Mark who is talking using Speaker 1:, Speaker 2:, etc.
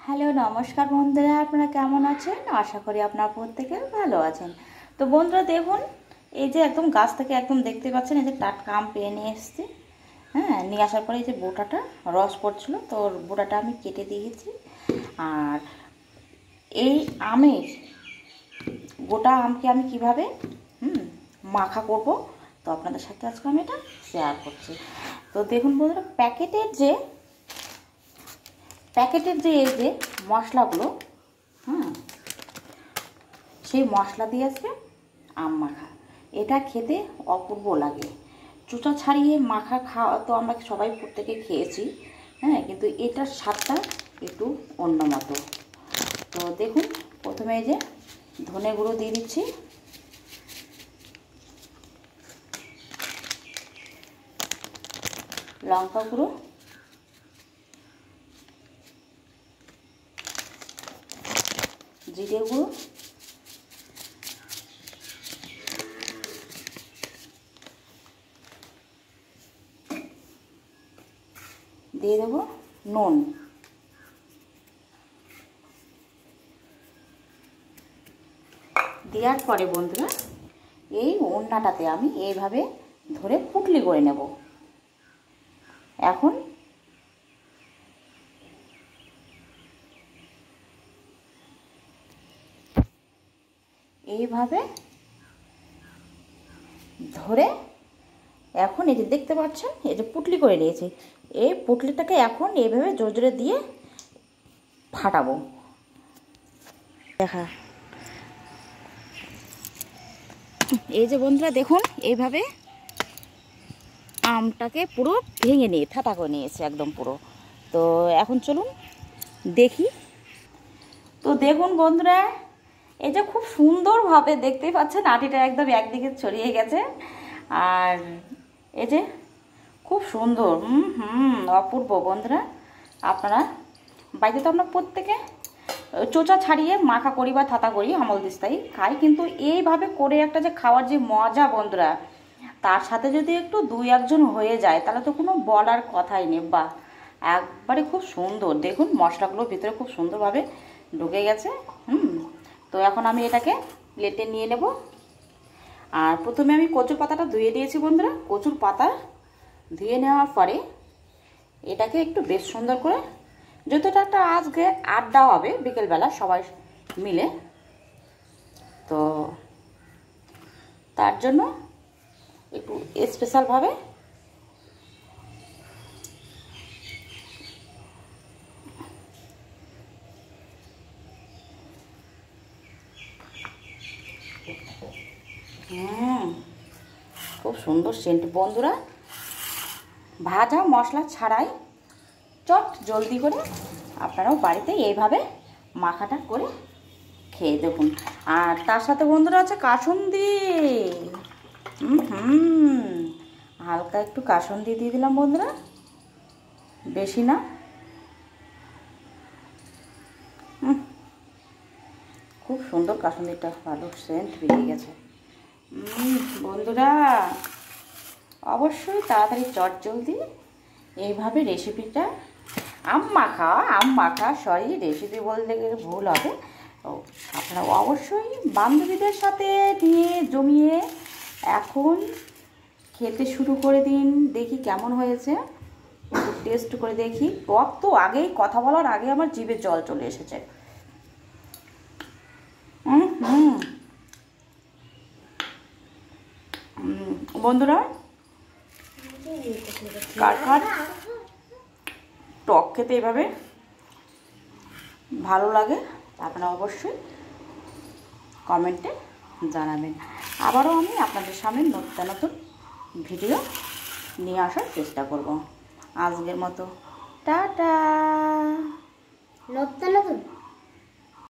Speaker 1: Hello নমস্কার বন্ধুরা, আপনারা কেমন আছেন? আশা করি আপনারা প্রত্যেকে ভালো আছেন। তো বন্ধুরা দেখুন, এই যে একদম গাছ থেকে একদম দেখতে পাচ্ছেন, এই যে টাটকা আম পেয়ে নিয়ে এসেছি। হ্যাঁ, নিয়ে আসার পরে এই যে বোটাটা রস পড়ছিল, তো বোটাটা আমি কেটে দিয়েছি। আর এই আমের গোটা আমকে আমি কিভাবে মাখা করব, তো আপনাদের সাথে আজকে আমি এটা শেয়ার করছি। তো দেখুন বন্ধুরা, প্যাকেটের যে এই যে মশলাগুলো, সেই মশলা দিয়ে আছে আম মাখা। এটা খেতে অপূর্ব লাগে। চোচা ছাড়িয়ে মাখা খাওয়া তো আমরা সবাই প্রত্যেকে খেয়েছি, হ্যাঁ, কিন্তু এটার স্বাদটা একটু অন্য মতো। তো দেখুন, প্রথমে এই যে ধনে গুঁড়ো দিয়ে দিচ্ছি, লঙ্কা গুঁড়ো, জিরে গুঁড়ো, দিয়ে দেবো নুন। দেওয়ার পরে বন্ধুরা, এই ওড়নাটাতে আমি এইভাবে ধরে পুটলি করে নেব। এখন এইভাবে ধরে, এখন এই যে দেখতে পাচ্ছেন, এই যে পুটলি করে নিয়েছি, এই পুটলিটাকে এখন এইভাবে জোরে জোরে দিয়ে ফাটাবো। দেখা, এই যে বন্ধুরা দেখুন, এইভাবে আমটাকে পুরো ভেঙে নিয়ে ফাটা করে নিয়েছে একদম পুরো। তো এখন চলুন দেখি। তো দেখুন বন্ধুরা, এই যে খুব সুন্দরভাবে দেখতেই পাচ্ছেন, আটিটা একদম একদিকে ছড়িয়ে গেছে। আর এই যে খুব সুন্দর, অপূর্ব বন্ধুরা। আপনারা বাড়িতে তো আমরা প্রত্যেকে চোচা ছাড়িয়ে মাখা করি বা থাতা করি, আমল দিস্তাই খাই, কিন্তু এইভাবে করে একটা যে খাওয়ার যে মজা বন্ধুরা, তার সাথে যদি একটু দুই একজন হয়ে যায় তাহলে তো কোনো বলার কথাই নেই। বা একবারে খুব সুন্দর, দেখুন মশলাগুলো ভিতরে খুব সুন্দরভাবে ঢুকে গেছে। তো এখন আমি এটাকে প্লেটে নিয়ে নেব। আর প্রথমে আমি কচুর পাতাটা ধুয়ে দিয়েছি বন্ধুরা। কচুর পাতা ধুয়ে নেওয়ার পরে এটাকে একটু বেশ সুন্দর করে, যেহেতু এটা একটা আজকে আড্ডা হবে বিকেলবেলা সবাই মিলে, তো তার জন্য একটু স্পেশালভাবে খুব সুন্দর সেন্ট বন্ধুরা। ভাজা মশলা ছাড়াই চট জলদি করে আপনারাও বাড়িতে এইভাবে মাখাটা করে খেয়ে দেখুন। আর তার সাথে বন্ধুরা আছে কাসুন্দি। হালকা একটু কাসুন্দি দিয়ে দিলাম বন্ধুরা, বেশি না। খুব সুন্দর কাসুন্দিটা, ভালো সেন্ট বেরিয়ে গেছে বন্ধুরা। অবশ্যই তাড়াতাড়ি চট জলদি এইভাবে রেসিপিটা আম মাখা সরি, রেসিপি বলতে গেলে ভুল হবে। তো আপনারা অবশ্যই বান্ধবীদের সাথে নিয়ে জমিয়ে এখন খেতে শুরু করে দিন। দেখি কেমন হয়েছে, একটু টেস্ট করে দেখি। টক তো আগেই, কথা বলার আগে আমার জিভে জল চলে এসেছে। বন্ধুরা, কার কার টক খেতে এভাবে ভালো লাগে আপনারা অবশ্যই কমেন্টে জানাবেন। আবারও আমি আপনাদের সামনে নতুন নতুন ভিডিও নিয়ে আসার চেষ্টা করব। আজকের মতো টাটা।
Speaker 2: নতুন নতুন